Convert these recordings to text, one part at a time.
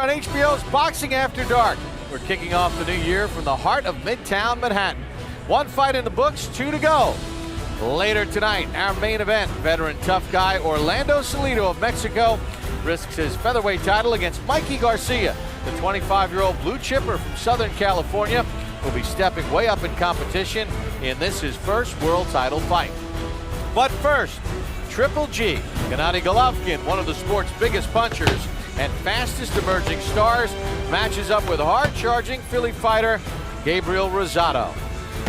On HBO's Boxing After Dark, we're kicking off the new year from the heart of Midtown Manhattan. One fight in the books, 2 to go. Later tonight, our main event, veteran tough guy Orlando Salido of Mexico risks his featherweight title against Mikey Garcia. The 25-year-old blue chipper from Southern California will be stepping way up in competition in this his first world title fight. But first, Triple G, Gennady Golovkin, one of the sport's biggest punchers and fastest emerging stars, matches up with hard-charging Philly fighter Gabriel Rosado.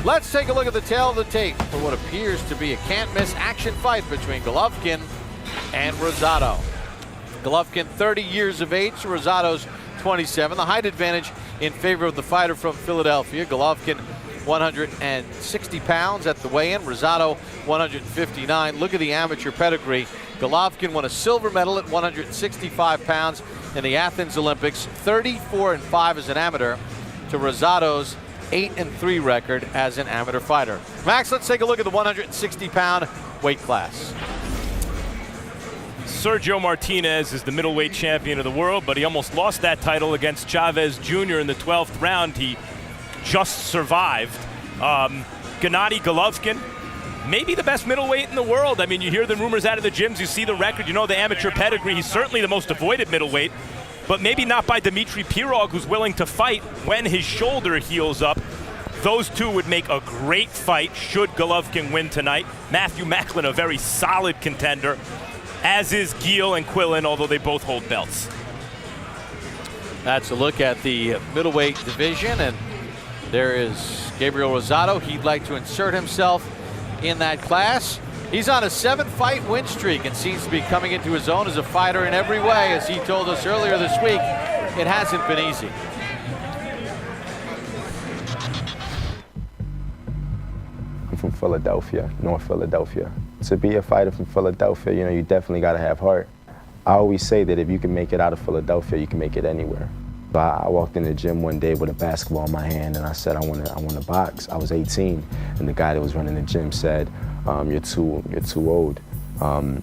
Let's take a look at the tail of the tape for what appears to be a can't-miss action fight between Golovkin and Rosado. Golovkin 30 years of age, Rosado's 27. The height advantage in favor of the fighter from Philadelphia. Golovkin 160 pounds at the weigh-in, Rosado 159. Look at the amateur pedigree. Golovkin won a silver medal at 165 pounds in the Athens Olympics, 34-5 as an amateur to Rosado's 8-3 record as an amateur fighter. Max, let's take a look at the 160-pound weight class. Sergio Martinez is the middleweight champion of the world, but he almost lost that title against Chavez Jr. in the 12th round. He just survived. Gennady Golovkin, maybe the best middleweight in the world. I mean, you hear the rumors out of the gyms, you see the record, you know the amateur pedigree. He's certainly the most avoided middleweight, but maybe not by Dmitry Pirog, who's willing to fight when his shoulder heals up. Those two would make a great fight should Golovkin win tonight. Matthew Macklin, a very solid contender, as is Giel and Quillen, although they both hold belts. That's a look at the middleweight division, and there is Gabriel Rosado. He'd like to insert himself in that class. He's on a 7-fight win streak and seems to be coming into his own as a fighter in every way. As he told us earlier this week, it hasn't been easy. I'm from Philadelphia, North Philadelphia. To be a fighter from Philadelphia, you know, you definitely got to have heart. I always say that if you can make it out of Philadelphia, you can make it anywhere. I walked in the gym one day with a basketball in my hand and I said, I want to box. I was 18, and the guy that was running the gym said, you're too old,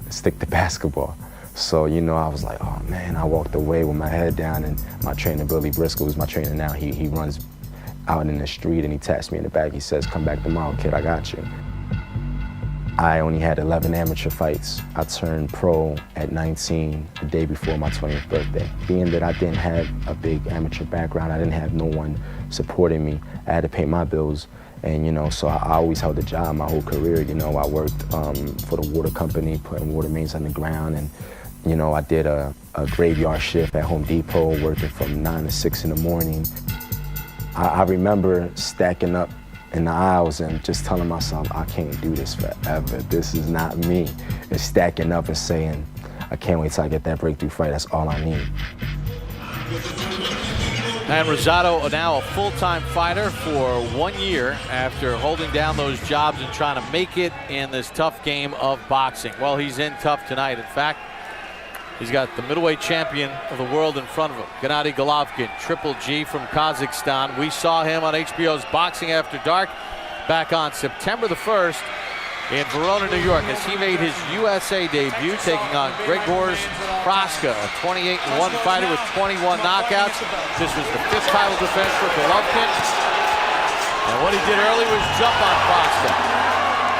stick to basketball. So, you know, I was like, oh man, I walked away with my head down, and my trainer, Billy Briscoe, who's my trainer now, he runs out in the street and he taps me in the back. He says, come back tomorrow, kid, I got you. I only had 11 amateur fights. I turned pro at 19, the day before my 20th birthday. Being that I didn't have a big amateur background, I didn't have no one supporting me. I had to pay my bills, and you know, so I always held a job my whole career. You know, I worked for the water company, putting water mains on the ground, and you know, I did a graveyard shift at Home Depot, working from 9 to 6 in the morning. I remember stacking up in the aisles and just telling myself, I can't do this forever. This is not me. And stacking up and saying, I can't wait till I get that breakthrough fight. That's all I need. And Rosado now a full-time fighter for 1 year after holding down those jobs and trying to make it in this tough game of boxing. Well, he's in tough tonight. In fact, he's got the middleweight champion of the world in front of him, Gennady Golovkin, Triple G from Kazakhstan. We saw him on HBO's Boxing After Dark back on September the 1st in Verona, New York, as he made his USA debut, taking on Grzegorz Praska, a 28-1 fighter with 21 knockouts. This was the 5th title defense for Golovkin. And what he did early was jump on Praska.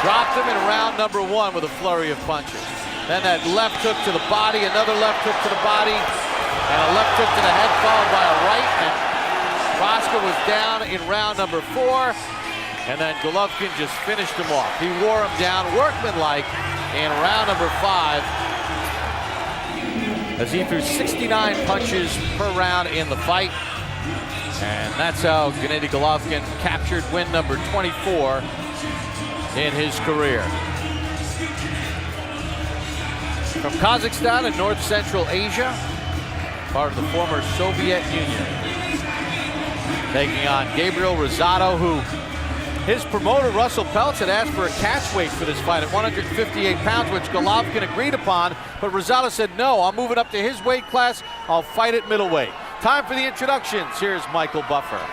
Dropped him in round number 1 with a flurry of punches. Then that left hook to the body, another left hook to the body, and a left hook to the head followed by a right. And Praska was down in round number 4, and then Golovkin just finished him off. He wore him down workmanlike in round number 5 as he threw 69 punches per round in the fight. And that's how Gennady Golovkin captured win number 24 in his career. From Kazakhstan in North Central Asia, part of the former Soviet Union. Taking on Gabriel Rosado, who his promoter Russell Peltz had asked for a catch weight for this fight at 158 pounds, which Golovkin agreed upon, but Rosado said, no, I'm moving up to his weight class. I'll fight at middleweight. Time for the introductions. Here's Michael Buffer.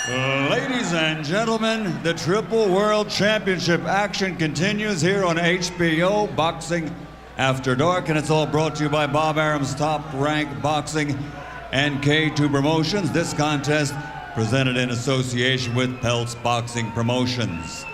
Ladies and gentlemen, the Triple World Championship action continues here on HBO Boxing After Dark, and it's all brought to you by Bob Arum's Top Rank Boxing and K2 Promotions. This contest presented in association with Peltz Boxing Promotions.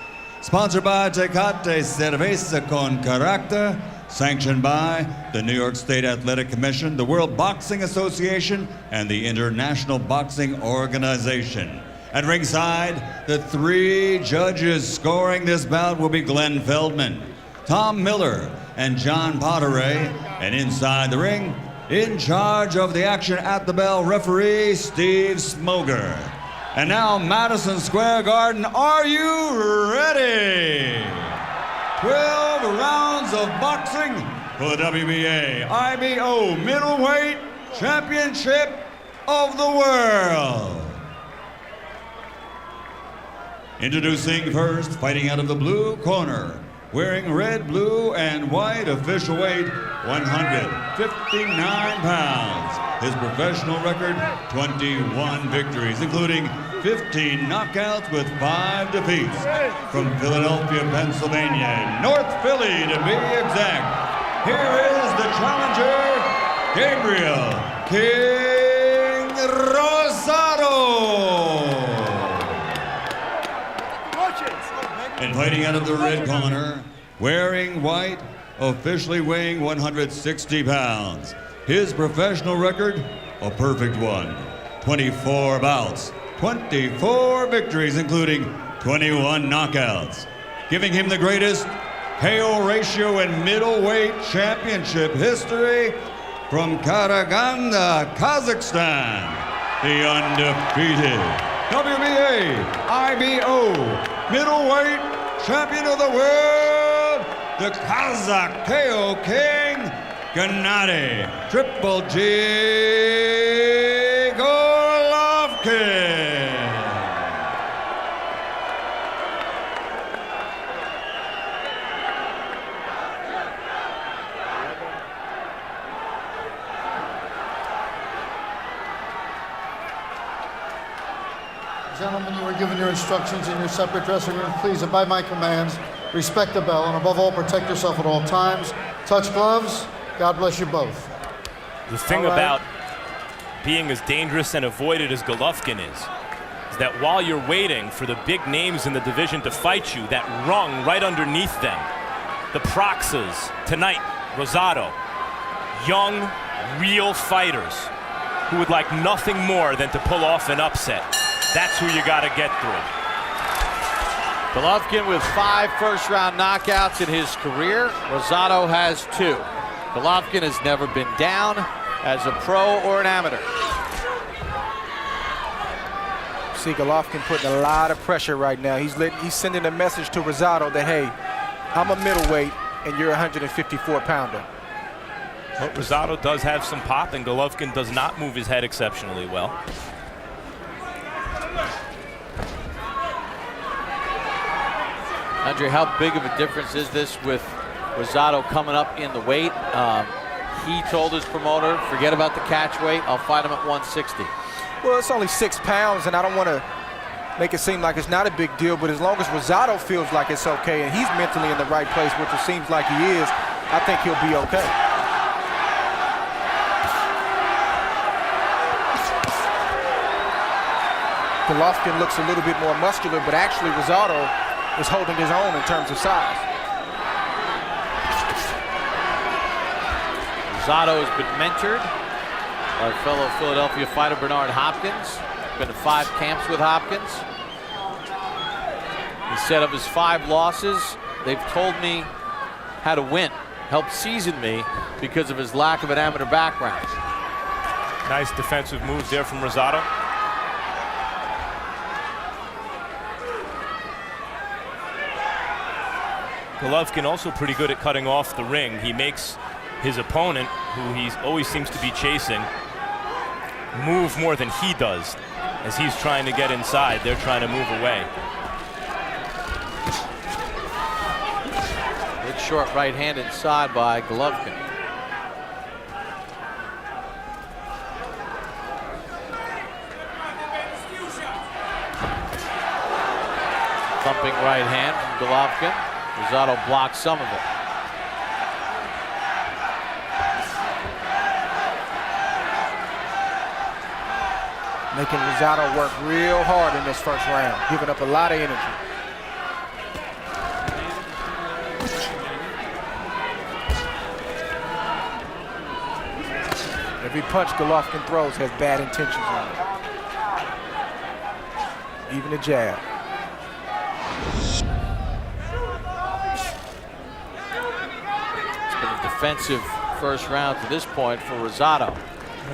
Sponsored by Tecate Cerveza con Carácter, sanctioned by the New York State Athletic Commission, the World Boxing Association, and the International Boxing Organization. At ringside, the 3 judges scoring this bout will be Glenn Feldman, Tom Miller, and John Potteray. And inside the ring, in charge of the action at the bell, referee Steve Smoger. And now, Madison Square Garden, are you ready? 12 rounds of boxing for the WBA IBO Middleweight Championship of the World. Introducing first, fighting out of the blue corner, wearing red, blue, and white, official weight 159 pounds. His professional record, 21 victories, including 15 knockouts with 5 defeats. From Philadelphia, Pennsylvania, North Philly to be exact. Here is the challenger, Gabriel King Rosado. And fighting out of the red corner, wearing white, officially weighing 160 pounds. His professional record, a perfect one. 24 bouts, 24 victories, including 21 knockouts, giving him the greatest KO ratio in middleweight championship history. From Karaganda, Kazakhstan, the undefeated WBA IBO middleweight champion of the world, the Kazakh KO King, Gennady Triple G Golovkin. Gentlemen, you were given your instructions in your separate dressing room. Please abide my commands, respect the bell, and above all, protect yourself at all times. Touch gloves. God bless you both. The thing about being as dangerous and avoided as Golovkin is that while you're waiting for the big names in the division to fight you, that rung right underneath them, the Proxas, tonight, Rosado, young, real fighters who would like nothing more than to pull off an upset. That's who you got to get through. Golovkin with 5 first-round knockouts in his career. Rosado has 2. Golovkin has never been down as a pro or an amateur. See Golovkin putting a lot of pressure right now. He's sending a message to Rosado that, hey, I'm a middleweight and you're a 154-pounder. Well, Rosado does have some pop, and Golovkin does not move his head exceptionally well. Andre, how big of a difference is this with Rosado coming up in the weight? He told his promoter, forget about the catch weight, I'll fight him at 160. Well, it's only 6 pounds, and I don't want to make it seem like it's not a big deal, but as long as Rosado feels like it's okay and he's mentally in the right place, which it seems like he is, I think he'll be okay. Golovkin looks a little bit more muscular, but actually Rosado is holding his own in terms of size. Rosado has been mentored by fellow Philadelphia fighter Bernard Hopkins. Been to 5 camps with Hopkins. He said of his 5 losses, they've told me how to win, helped season me because of his lack of an amateur background. Nice defensive moves there from Rosado. Golovkin also pretty good at cutting off the ring. He makes his opponent, who he always seems to be chasing, move more than he does. As he's trying to get inside, they're trying to move away. Good short right hand inside by Golovkin. Thumping right hand from Golovkin. Rosado blocks some of it. Making Rosado work real hard in this first round, giving up a lot of energy. Every punch Golovkin throws has bad intentions on it. Even the jab. It's been a defensive first round to this point for Rosado.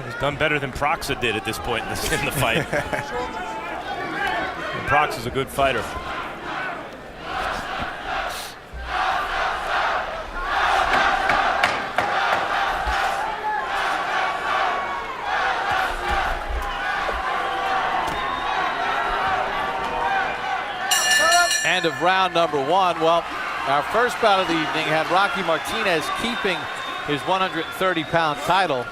He's done better than Proxa did at this point in the fight. Proxa's a good fighter. End of round number one. Well, our first bout of the evening had Rocky Martinez keeping his 130-pound title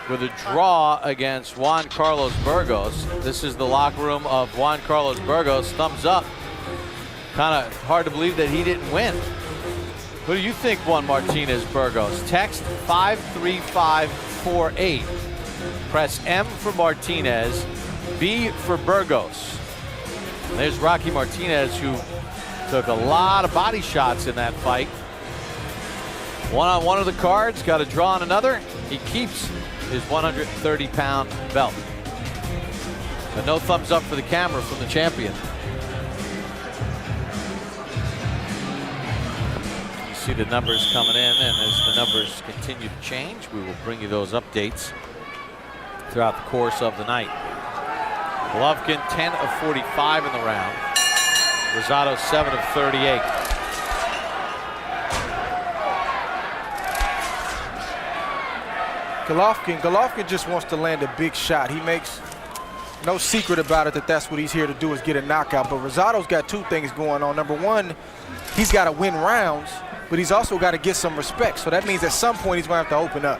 with a draw against Juan Carlos Burgos. This is the locker room of Juan Carlos Burgos. Thumbs up. Kind of hard to believe that he didn't win. Who do you think won Martinez Burgos? Text 53548. Press M for Martinez, B for Burgos. And there's Rocky Martinez, who took a lot of body shots in that fight. One on one of the cards, got a draw on another. He keeps his 130-pound belt. But no thumbs up for the camera from the champion. You see the numbers coming in, and as the numbers continue to change, we will bring you those updates throughout the course of the night. Golovkin 10 of 45 in the round. Rosado 7 of 38. Golovkin just wants to land a big shot. He makes no secret about it that that's what he's here to do, is get a knockout. But Rosado's got two things going on. Number one, he's got to win rounds, but he's also got to get some respect. So that means at some point he's going to have to open up.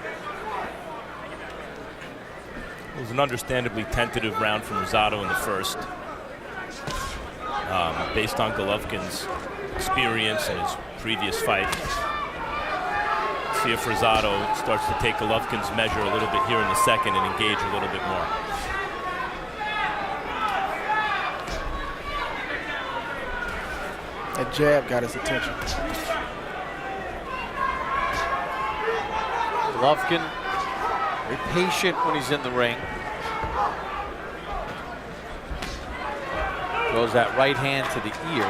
It was an understandably tentative round from Rosado in the first. Based on Golovkin's experience and his previous fight. See if Rosado starts to take Golovkin's measure a little bit here in the second and engage a little bit more. That jab got his attention. Golovkin, very patient when he's in the ring. Throws that right hand to the ear.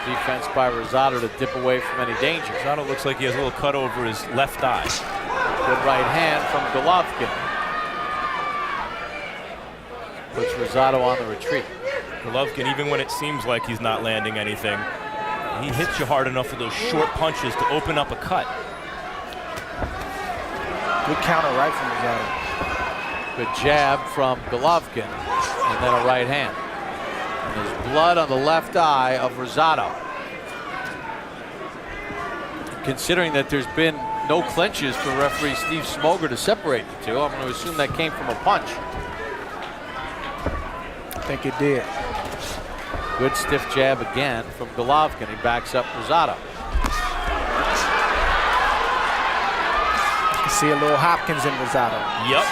Defense by Rosado to dip away from any danger. Rosado looks like he has a little cut over his left eye. Good right hand from Golovkin. Puts Rosado on the retreat. Golovkin, even when it seems like he's not landing anything, he hits you hard enough with those short punches to open up a cut. Good counter right from Rosado. Good jab from Golovkin, and then a right hand. And there's blood on the left eye of Rosado. Considering that there's been no clinches for referee Steve Smoger to separate the two, I'm going to assume that came from a punch. I think it did. Good stiff jab again from Golovkin. He backs up Rosado. You can see a little Hopkins in Rosado. Yep.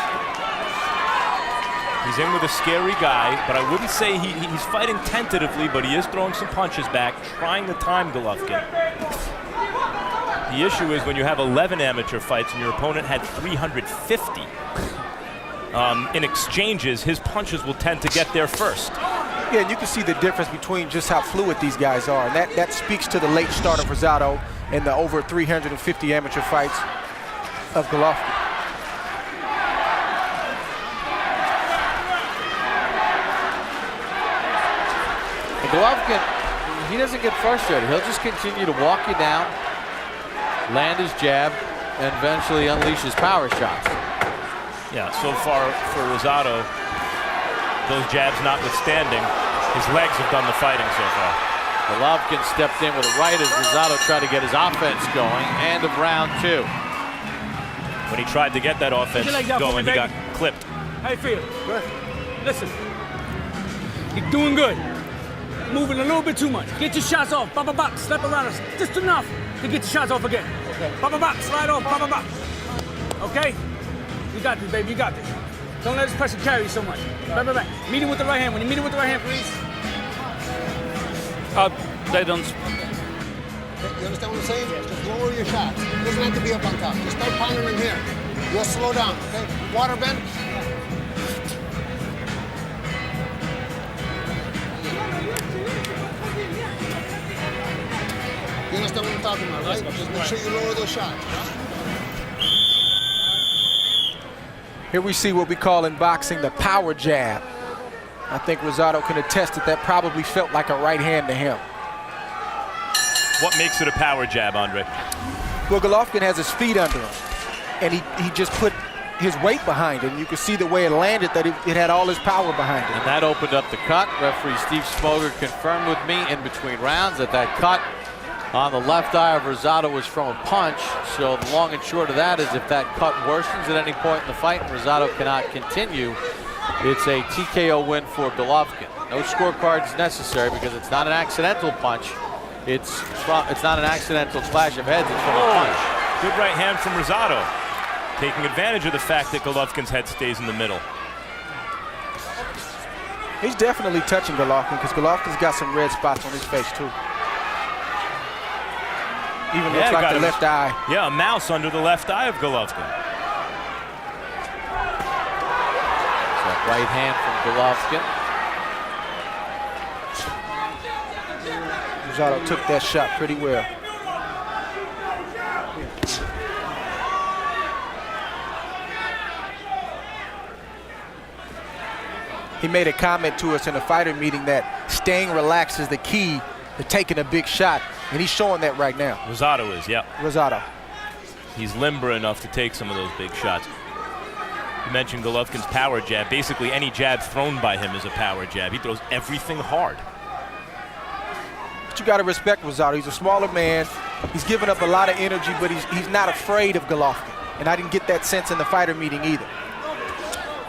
He's in with a scary guy, but I wouldn't say he's fighting tentatively, but he is throwing some punches back, trying to time Golovkin. The issue is when you have 11 amateur fights and your opponent had 350. In exchanges, his punches will tend to get there first. Yeah, and you can see the difference between just how fluid these guys are. And that speaks to the late start of Rosado and the over 350 amateur fights of Golovkin. And Golovkin, he doesn't get frustrated. He'll just continue to walk you down, land his jab, and eventually unleash his power shots. Yeah, so far for Rosado, those jabs notwithstanding, his legs have done the fighting so far. Golovkin stepped in with a right as Rosado tried to get his offense going. End of round two. When he tried to get that offense going, he got clipped. How you feel? Good. Listen, You're doing good. Moving a little bit too much. Get your shots off. Bop, bop, bop. Slap around us. Just enough to get your shots off again. Okay. Bop, bop, bop. Slide off. Bop, bop, bop. Okay? You got this, baby. You got this. Don't let this pressure carry you so much. Back, back, back. Meet it with the right hand. When you meet it with the right hand, please. They don't. You understand what I'm saying? Just lower your shots. It doesn't have to be up on top. Just start pounding them here. You'll slow down, okay? Water bend. You understand what I'm talking about, right? Just make sure you lower those shots. Here we see what we call in boxing the power jab. I think Rosado can attest that probably felt like a right hand to him. What makes it a power jab, Andre? Well, Golovkin has his feet under him, and he just put his weight behind it, and you can see the way it landed, that it had all his power behind it. And that opened up the cut. Referee Steve Smoger confirmed with me in between rounds that cut on the left eye of Rosado was from a punch. So the long and short of that is if that cut worsens at any point in the fight and Rosado cannot continue, it's a TKO win for Golovkin. No scorecards necessary because it's not an accidental punch. It's not an accidental clash of heads, it's from a punch. Good right hand from Rosado, taking advantage of the fact that Golovkin's head stays in the middle. He's definitely touching Golovkin because Golovkin's got some red spots on his face too. Even looks like the left eye. Yeah, a mouse under the left eye of Golovkin. That right hand from Golovkin. Rosado took that shot pretty well. He made a comment to us in a fighter meeting that staying relaxed is the key to taking a big shot, and he's showing that right now. Rosado is, yeah. Rosado. He's limber enough to take some of those big shots. You mentioned Golovkin's power jab. Basically, any jab thrown by him is a power jab. He throws everything hard. But you got to respect Rosado. He's a smaller man. He's giving up a lot of energy, but he's not afraid of Golovkin. And I didn't get that sense in the fighter meeting either.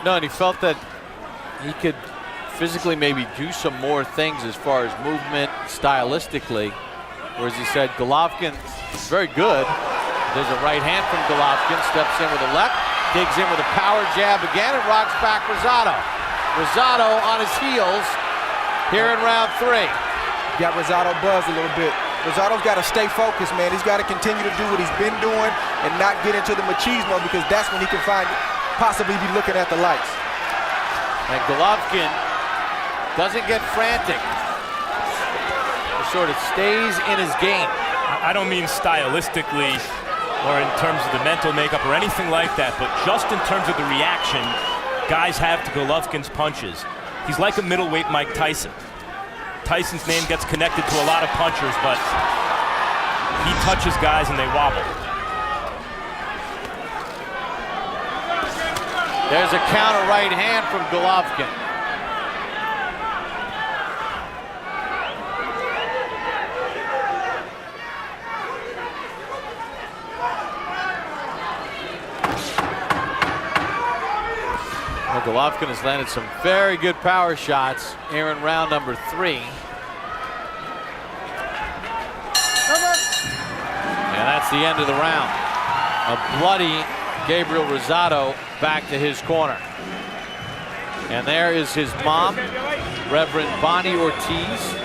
No, and he felt that he could physically maybe do some more things as far as movement, stylistically. Whereas he said Golovkin is very good. There's a right hand from Golovkin, steps in with a left, digs in with a power jab again, and rocks back Rosado. Rosado on his heels here in round 3. Got Rosado buzzed a little bit. Rosado's got to stay focused, man. He's got to continue to do what he's been doing and not get into the machismo, because that's when he can possibly be looking at the lights. And Golovkin doesn't get frantic. He sort of stays in his game. I don't mean stylistically or in terms of the mental makeup or anything like that, but just in terms of the reaction guys have to Golovkin's punches. He's like a middleweight Mike Tyson. Tyson's name gets connected to a lot of punchers, but he touches guys and they wobble. There's a counter right hand from Golovkin. Well, Golovkin has landed some very good power shots here in round number 3. And that's the end of the round. A bloody Gabriel Rosado back to his corner. And there is his mom, Reverend Bonnie Ortiz.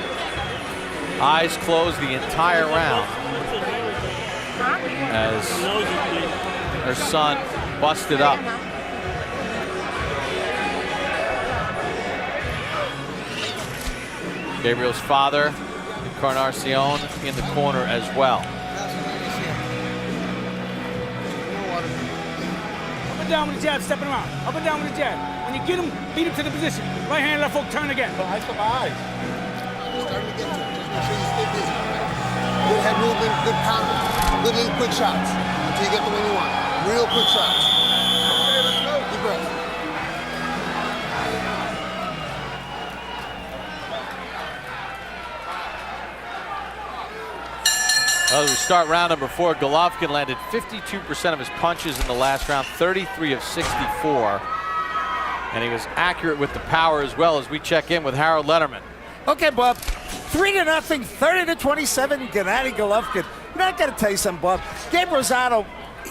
Eyes closed the entire round as her son busted up. Gabriel's father, Encarnacion, in the corner as well. Up and down with the jab, stepping around. Up and down with the jab. When you get him, beat him to the position. Right hand, left hook, turn again. Eyes to my eyes. Starting to get to it. Just make sure you stay busy. Good head movement, good pounding. Good little quick shots until you get the one you want. Real quick shots. Okay, let's go. Deep breath. Well, as we start round number 4, Golovkin landed 52% of his punches in the last round, 33 of 64. And he was accurate with the power as well, as we check in with Harold Letterman. Okay, Bob. 3-0, 30-27, Gennady Golovkin. You know, I got to tell you something, Bob. Gabe Rosado,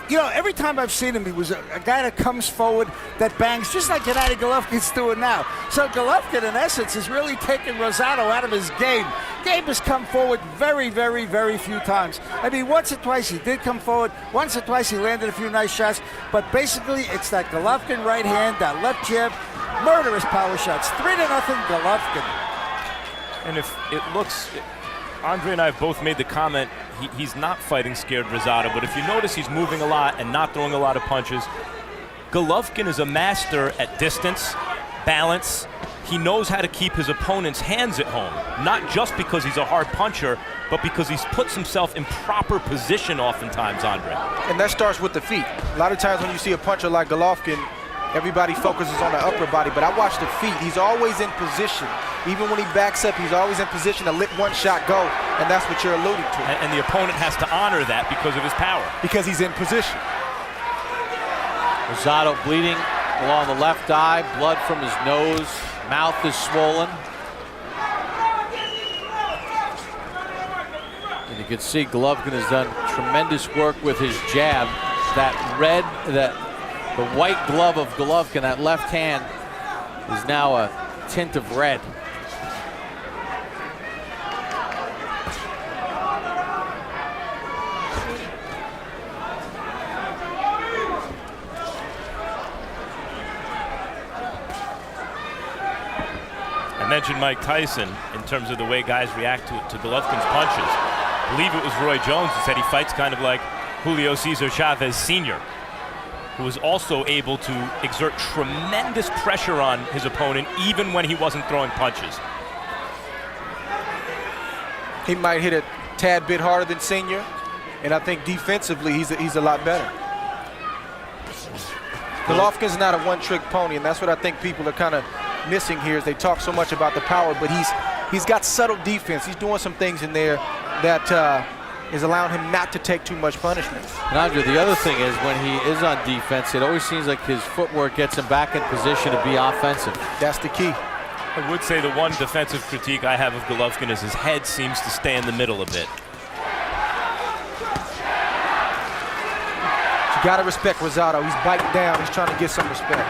you know, every time I've seen him, he was a guy that comes forward, that bangs, just like Gennady Golovkin's doing now. So Golovkin, in essence, is really taking Rosado out of his game. Gabe has come forward very, very, very few times. I mean, once or twice he did come forward. Once or twice he landed a few nice shots. But basically, it's that Golovkin right hand, that left jab, murderous power shots. 3-0, Golovkin. And if it looks, Andre and I have both made the comment, he's not fighting scared Rosado, but if you notice he's moving a lot and not throwing a lot of punches. Golovkin is a master at distance, balance. He knows how to keep his opponent's hands at home, not just because he's a hard puncher, but because he's puts himself in proper position oftentimes, Andre. And that starts with the feet. A lot of times when you see a puncher like Golovkin, everybody focuses on the upper body, but I watch the feet. He's always in position. Even when he backs up, he's always in position to let one shot go, and that's what you're alluding to. And the opponent has to honor that because of his power. Because he's in position. Rosado bleeding along the left eye, blood from his nose, mouth is swollen. And you can see Golovkin has done tremendous work with his jab. The white glove of Golovkin, that left hand, is now a tint of red. I mentioned Mike Tyson in terms of the way guys react to Golovkin's punches. I believe it was Roy Jones who said he fights kind of like Julio Cesar Chavez Sr., who was also able to exert tremendous pressure on his opponent even when he wasn't throwing punches. He might hit a tad bit harder than Senior, and I think defensively he's a lot better. Golovkin's not a one-trick pony, and that's what I think people are kind of missing here. Is they talk so much about the power, but he's got subtle defense. He's doing some things in there that is allowing him not to take too much punishment. And Andre, the other thing is when he is on defense, it always seems like his footwork gets him back in position to be offensive. That's the key. I would say the one defensive critique I have of Golovkin is his head seems to stay in the middle a bit. You got to respect Rosado. He's biting down. He's trying to get some respect.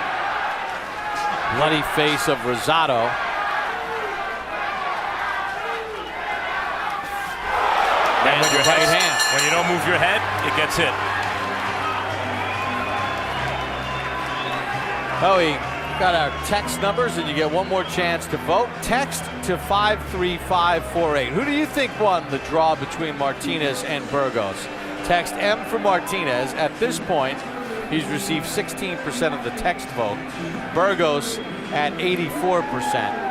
Bloody face of Rosado. And when, when you don't move your head, it gets hit. Oh, we got our text numbers, and you get one more chance to vote. Text to 53548. Who do you think won the draw between Martinez and Burgos? Text M for Martinez. At this point, he's received 16% of the text vote. Burgos at 84%.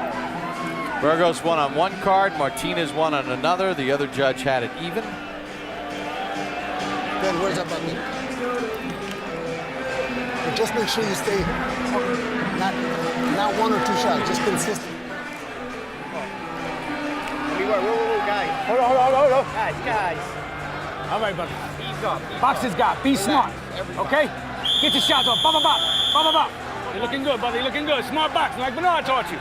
Burgos won on one card, Martinez won on another. The other judge had it even. Ben, where's that button? But just make sure you stay, not one or two shots, just consistent. Whoa, guys. Hold on. Guys. All right, buddy. Box his guy. Be smart. Okay? Get your shots off. Bop. You're looking good, buddy. You're looking good. Smart boxing, like Bernard taught you.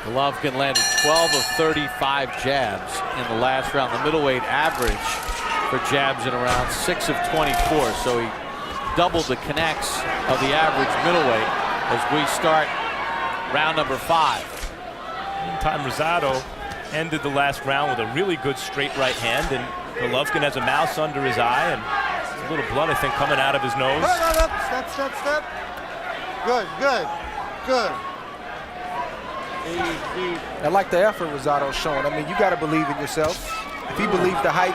Golovkin landed 12 of 35 jabs in the last round. The middleweight average for jabs in a round, 6 of 24. So he doubled the connects of the average middleweight as we start round number 5. Meantime, Rosado ended the last round with a really good straight right hand, and Golovkin has a mouse under his eye and a little blood, I think, coming out of his nose. Step. Good. I like the effort Rosado's showing. I mean, you got to believe in yourself. If he believes the height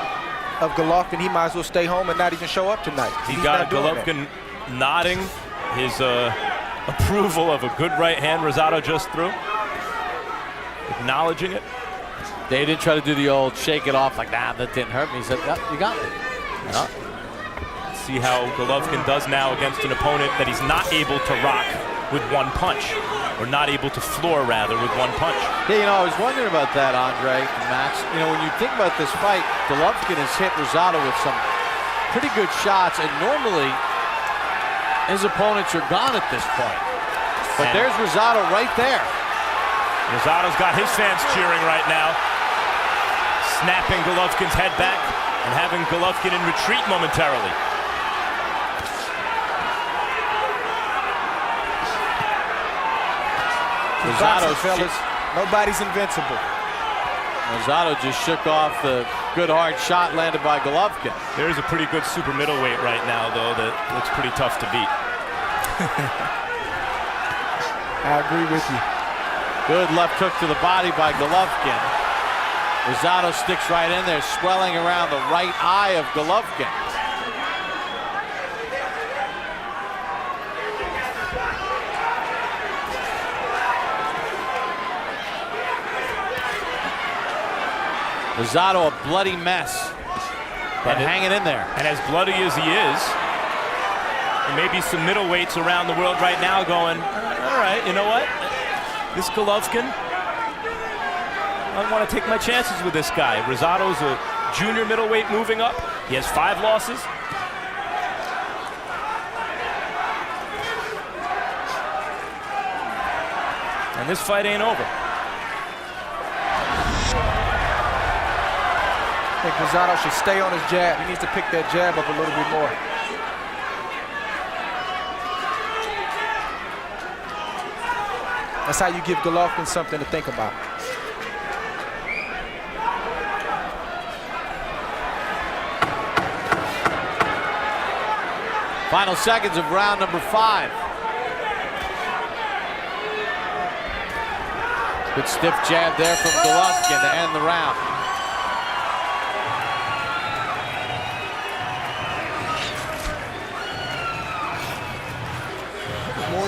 of Golovkin, he might as well stay home and not even show up tonight. He got Golovkin nodding his approval of a good right hand Rosado just threw, acknowledging it. They didn't try to do the old shake it off like, nah, that didn't hurt me. He said, yep, you got me. Yeah. See how Golovkin does now against an opponent that he's not able to rock with one punch, or not able to floor, rather, with one punch. Yeah, you know, I was wondering about that, Andre and Max. You know, when you think about this fight, Golovkin has hit Rosado with some pretty good shots, and normally his opponents are gone at this point. But there's Rosado right there. Rosado's got his fans cheering right now, snapping Golovkin's head back and having Golovkin in retreat momentarily. Rosado, fellas, nobody's invincible. Rosado just shook off the good hard shot landed by Golovkin. There's a pretty good super middleweight right now, though, that looks pretty tough to beat. I agree with you. Good left hook to the body by Golovkin. Rosado sticks right in there, swelling around the right eye of Golovkin. Rosado a bloody mess, but hanging in there. And as bloody as he is, there may be some middleweights around the world right now going, all right, you know what? This Golovkin, I want to take my chances with this guy. Rosado's a junior middleweight moving up. He has 5 losses. And this fight ain't over. I think Rosado should stay on his jab. He needs to pick that jab up a little bit more. That's how you give Golovkin something to think about. Final seconds of round number 5. Good stiff jab there from Golovkin to end the round.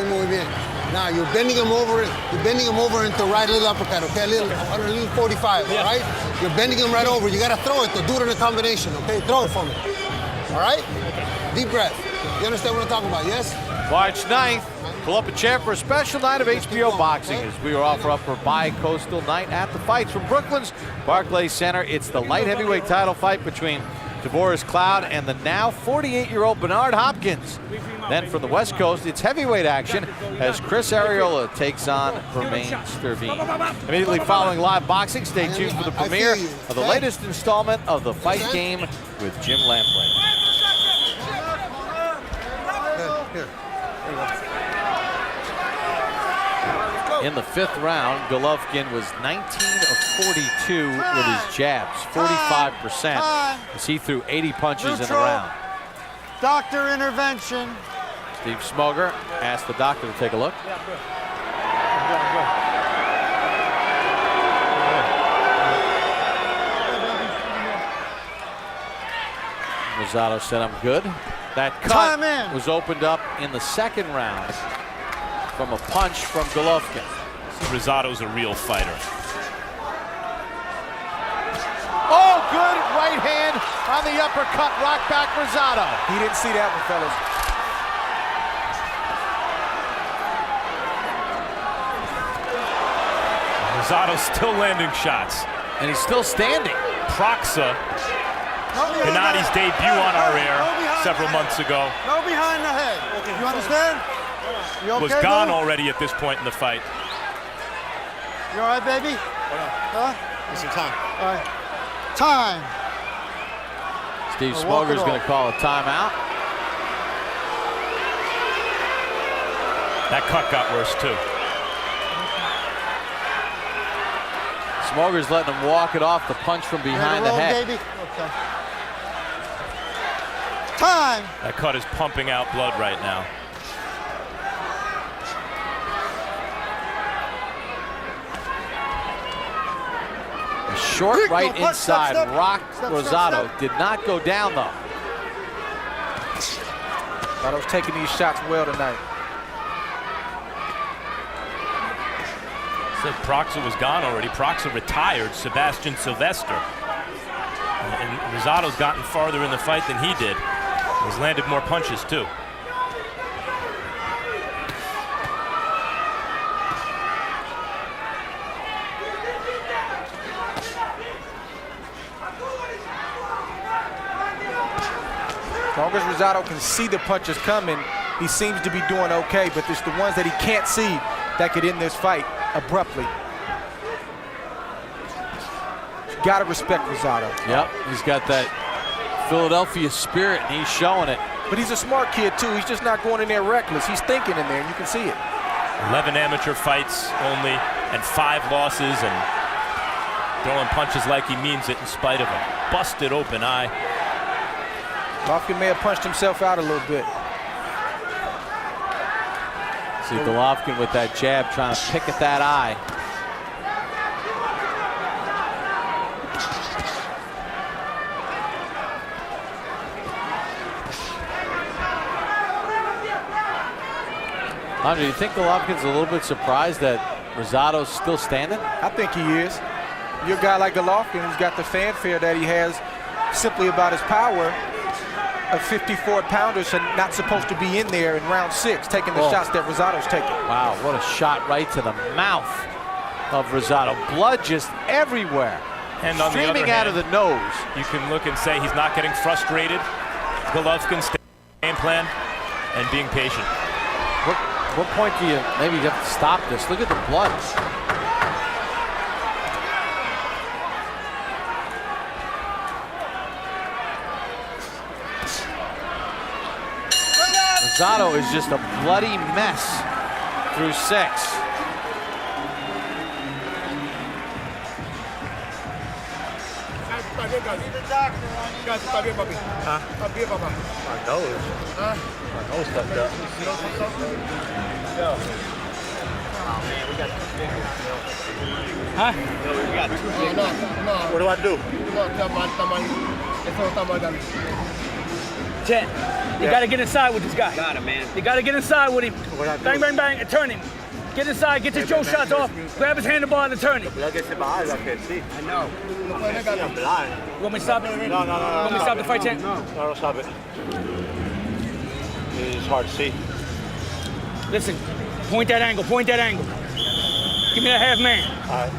Muy bien. Now you're bending him over. You're bending him over into right little uppercut. Okay, a little 45. All right. You're bending him right over. You gotta throw it. To do it in a combination. Okay, throw it for me. All right. Deep breath. You understand what I'm talking about? Yes. March 9th, pull up a chair for a special night of HBO boxing as we offer up for bi-coastal night at the fights from Brooklyn's Barclays Center. It's the light heavyweight title fight between Tavoris Cloud and the now 48-year-old Bernard Hopkins. Then from the West Coast, it's heavyweight action as Chris Arreola takes on Romain Stervin. Immediately following live boxing, stay tuned for the premiere of the latest installment of The Fight Game with Jim Lampley. In the 5th round, Golovkin was 19 of 42 with his jabs, 45%, as he threw 80 punches in the round. Doctor intervention. Steve Smoger asked the doctor to take a look. Rosado said, I'm good. That cut was opened up in the 2nd round from a punch from Golovkin. Rosado's a real fighter. Oh, good right hand on the uppercut, rock back Rosado. He didn't see that one, fellas. Rosado's still landing shots. And he's still standing. Proxa, Gennady's debut on our air several months ago, No behind the head. You understand? You okay, was gone already at this point in the fight. You all right, baby? Huh? Need some time. All right. Time. Steve walk it Smoger's going to off. call a timeout. That cut got worse too. Smoger's letting him walk it off the punch from behind the head. Baby? Okay. Time. That cut is pumping out blood right now. A short right inside rocked Rosado. Did not go down though. Rosado's taking these shots well tonight. Said Proxa was gone already. Proxa retired Sebastian Sylvester. And Rosado's gotten farther in the fight than he did. He's landed more punches too. long as Rosado can see the punches coming, he seems to be doing okay, but it's the ones that he can't see that could end this fight abruptly. You gotta respect Rosado. Yep, he's got that Philadelphia spirit, and he's showing it. But he's a smart kid, too. He's just not going in there reckless. He's thinking in there, and you can see it. 11 amateur fights only, and 5 losses, and throwing punches like he means it in spite of a busted open eye. Golovkin may have punched himself out a little bit. See Golovkin with that jab trying to pick at that eye. Andre, do you think Golovkin's a little bit surprised that Rosado's still standing? I think he is. You're a guy like Golovkin who's got the fanfare that he has simply about his power. A 54-pounders are not supposed to be in there in round 6 taking the shots that Rosado's taking. Wow, what a shot right to the mouth of Rosado. Blood just everywhere. And on streaming the other out hand, of the nose. You can look and say he's not getting frustrated. Golovkin's game plan and being patient. What point do you maybe you have to stop this? Look at the blood. Rosado is just a bloody mess through 6. Huh? What do I do? Jet, you gotta get inside with this guy. Got it, man. You gotta get inside with him. Bang, bang, bang, and turn him. Get inside, get your jaw shots off, grab his handlebar and turn him. I know. You want me to stop it already? No. You want me to stop the fight, Jet? No, don't stop it. It's hard to see. Listen, point that angle, point that angle. Give me that half man. All right.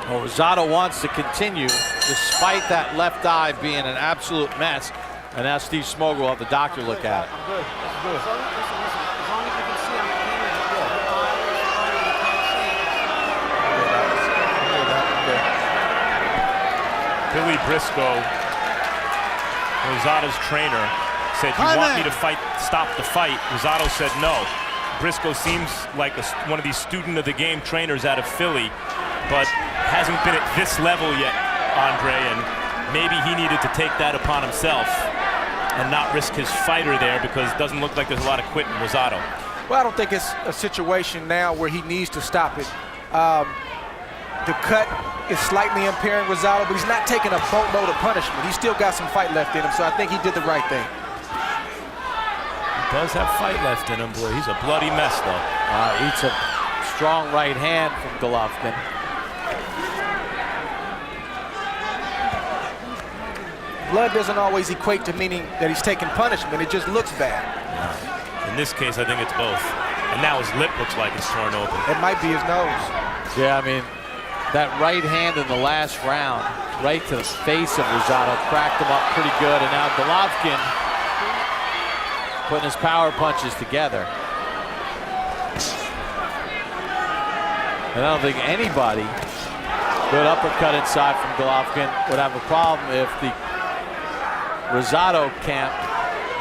Well, Rosado wants to continue despite that left eye being an absolute mess. And now Steve Smoger will have the doctor look at it. Good. That's good. As long as you can see on the camera, Billy Briscoe, Rosado's trainer, said, "You want me to stop the fight?" Rosado said no. Briscoe seems like one of these student of the game trainers out of Philly, but hasn't been at this level yet, Andre, and maybe he needed to take that upon himself and not risk his fighter there, because it doesn't look like there's a lot of quit in Rosado. Well, I don't think it's a situation now where he needs to stop it. The cut is slightly impairing Rosado, but he's not taking a boatload of punishment. He's still got some fight left in him, so I think he did the right thing. He does have fight left in him, boy. He's a bloody mess, though. Eats a strong right hand from Golovkin. Blood doesn't always equate to meaning that he's taking punishment. It just looks bad. In this case, I think it's both. And now his lip looks like it's torn open. It might be his nose. Yeah, I mean, that right hand in the last round, right to the face of Rosado, cracked him up pretty good. And now Golovkin putting his power punches together. And I don't think anybody, good uppercut inside from Golovkin, would have a problem if the Rosado camp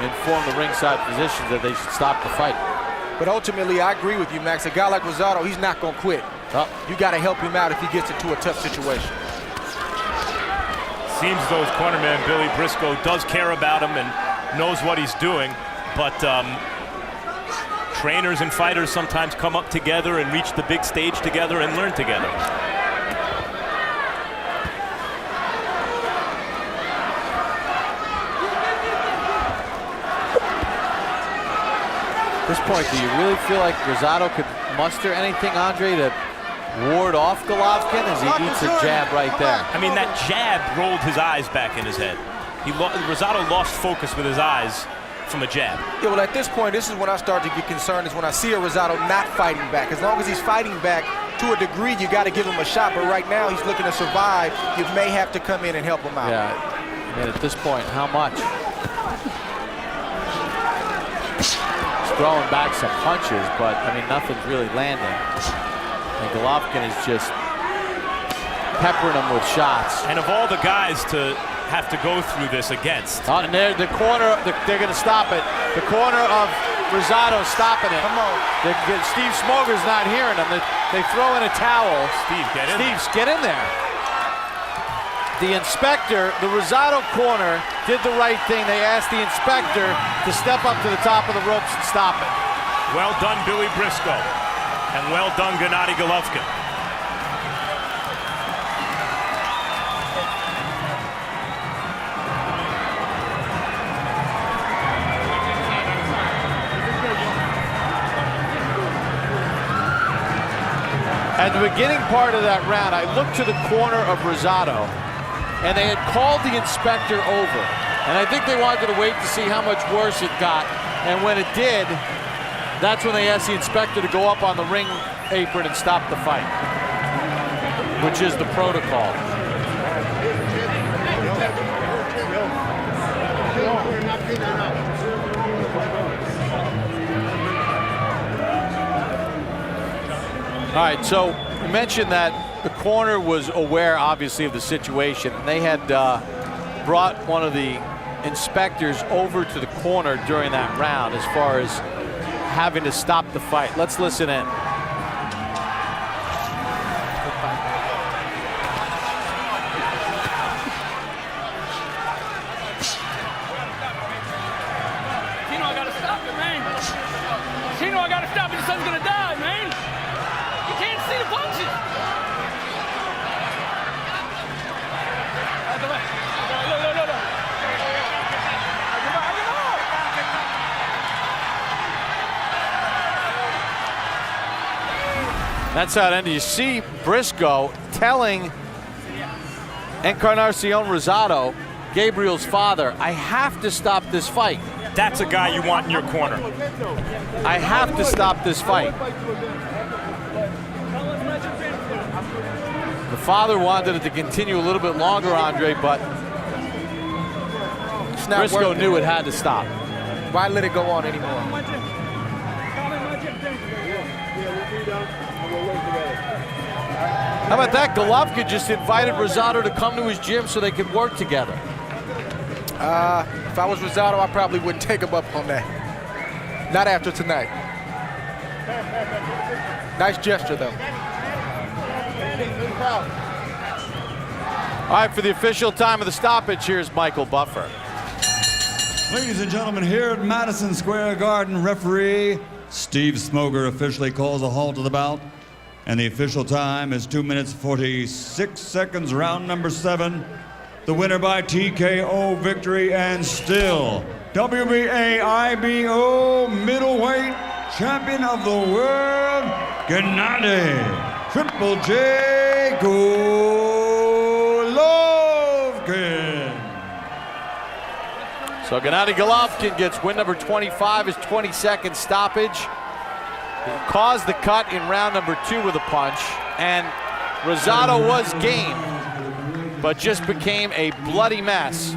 informed the ringside physicians that they should stop the fight. But ultimately, I agree with you, Max. A guy like Rosado, he's not going to quit. Oh. You got to help him out if he gets into a tough situation. Seems though his cornerman, Billy Briscoe, does care about him and knows what he's doing, but trainers and fighters sometimes come up together and reach the big stage together and learn together. At this point, do you really feel like Rosado could muster anything, Andre, to ward off Golovkin as he eats a jab right there? I mean, that jab rolled his eyes back in his head. Rosado lost focus with his eyes from a jab. Yeah, well, at this point, this is when I start to get concerned, is when I see a Rosado not fighting back. As long as he's fighting back, to a degree, you got to give him a shot. But right now, he's looking to survive. You may have to come in and help him out. Yeah, and at this point, how much? He's throwing back some punches, but I mean, nothing's really landing. And Golovkin is just peppering him with shots. And of all the guys to have to go through this against. And they're the corner, they're going to stop it. The corner of Rosado stopping it. Come on. Steve Smoger's not hearing them. They throw in a towel. Steve, get in. Steve, get in there. The inspector, the Rosado corner, did the right thing. They asked the inspector to step up to the top of the ropes and stop it. Well done, Billy Briscoe. And well done, Gennady Golovkin. At the beginning part of that round, I looked to the corner of Rosado, and they had called the inspector over. And I think they wanted to wait to see how much worse it got. And when it did, that's when they asked the inspector to go up on the ring apron and stop the fight, which is the protocol. All right, so you mentioned that the corner was aware, obviously, of the situation. And they had brought one of the inspectors over to the corner during that round as far as having to stop the fight. Let's listen in. Chino, I gotta stop it, man. Chino, I gotta stop it. Your son's gonna die, man. You can't see the punches. Look. That's how it ended. You see Briscoe telling Encarnacion Rosado, Gabriel's father, I have to stop this fight. That's a guy you want in your corner. I have to stop this fight. The father wanted it to continue a little bit longer, Andre, but Briscoe knew it had to stop. Why let it go on anymore? How about that? Golovkin just invited Rosado to come to his gym so they could work together. If I was Rosado, I probably wouldn't take him up on that. Not after tonight. Nice gesture, though. All right, for the official time of the stoppage, here's Michael Buffer. Ladies and gentlemen, here at Madison Square Garden, referee Steve Smoger officially calls a halt to the bout. And the official time is 2 minutes 46 seconds, round number 7. The winner by TKO victory and still WBA IBO middleweight champion of the world, Gennady Triple J Golovkin. So Gennady Golovkin gets win number 25, his 22nd stoppage. He caused the cut in round number 2 with a punch, and Rosado was game, but just became a bloody mess.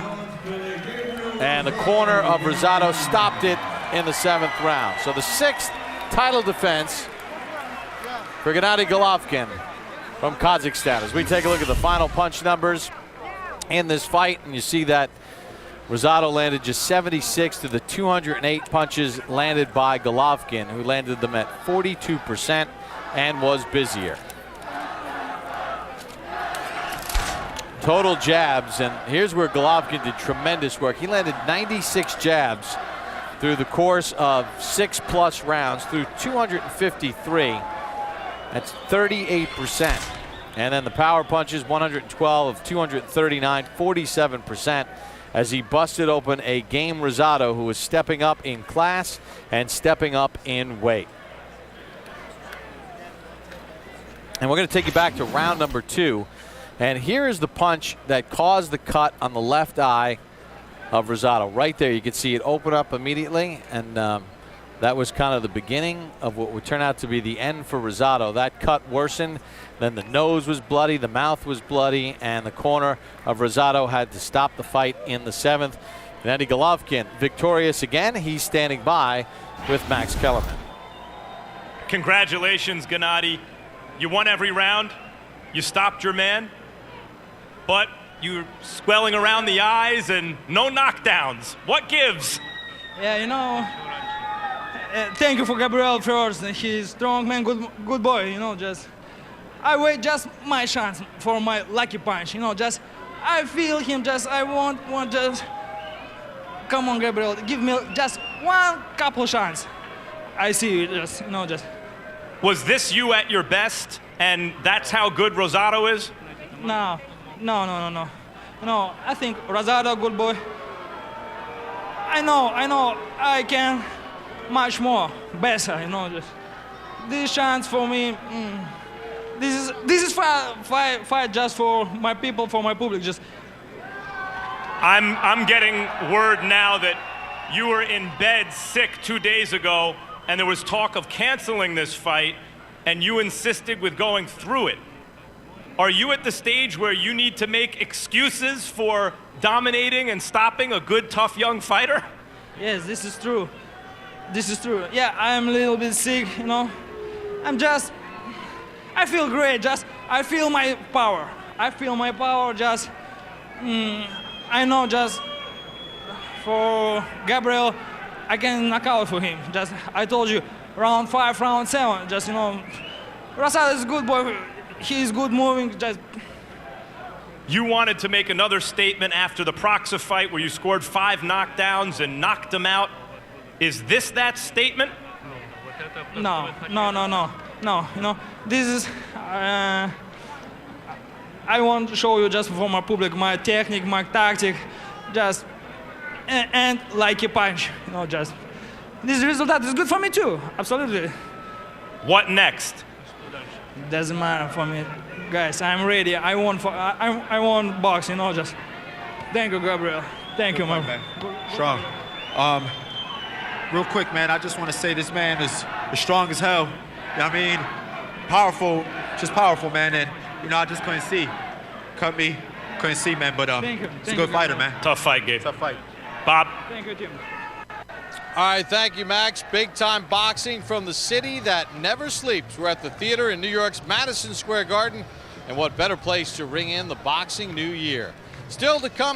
And the corner of Rosado stopped it in the 7th round. So the 6th title defense for Gennady Golovkin from Kazakhstan. As we take a look at the final punch numbers in this fight, and you see that Rosado landed just 76 to the 208 punches landed by Golovkin, who landed them at 42% and was busier. Total jabs, and here's where Golovkin did tremendous work. He landed 96 jabs through the course of 6+ rounds, through 253. That's 38%. And then the power punches, 112 of 239, 47%, as he busted open a game Rosado who was stepping up in class and stepping up in weight. And we're going to take you back to round number 2. And here is the punch that caused the cut on the left eye of Rosado. Right there, you can see it open up immediately. And That was kind of the beginning of what would turn out to be the end for Rosado. That cut worsened. Then the nose was bloody, the mouth was bloody, and the corner of Rosado had to stop the fight in the 7th. Gennady Golovkin victorious again. He's standing by with Max Kellerman. Congratulations, Gennady. You won every round. You stopped your man. But you're swelling around the eyes and no knockdowns. What gives? Yeah, you know, thank you for Gabriel first. He's strong man, good boy. You know, just I wait just my chance for my lucky punch. You know, just I feel him. Just I want just come on, Gabriel, give me just one couple chance. I see you. Just you know, just. Was this you at your best, and that's how good Rosado is? No. No, I think Rosado, good boy. I know, I can much more, better, you know. Just this chance for me. This is fight just for my people, for my public. Just. I'm getting word now that you were in bed sick 2 days ago, and there was talk of canceling this fight, and you insisted with going through it. Are you at the stage where you need to make excuses for dominating and stopping a good, tough young fighter? Yes, this is true. This is true. Yeah, I am a little bit sick, you know. I feel great. Just, I feel my power. Just, I know just for Gabriel, I can knock out for him. Just, I told you, round 5, round 7. Just, you know, Rosado is a good boy. He's good moving. Just. You wanted to make another statement after the Proxa fight where you scored 5 knockdowns and knocked him out. Is this that statement? No. You know, this is. I want to show you just for my public my technique, my tactic, just and like a punch. You know, just this result is good for me too. Absolutely. What next? Doesn't matter for me, guys. I'm ready. I want box. You know, just. Thank you, Gabriel. Thank you, my man. Strong. Real quick, man. I just want to say this man is strong as hell. You know what I mean? Powerful, just powerful, man. And you know, I just couldn't see. Cut me, couldn't see, man. But he's a good fighter, man. Tough fight, Gabe. Tough fight. Bob. Thank you, Tim. All right, thank you, Max. Big-time boxing from the city that never sleeps. We're at the theater in New York's Madison Square Garden, and what better place to ring in the boxing new year. Still to come.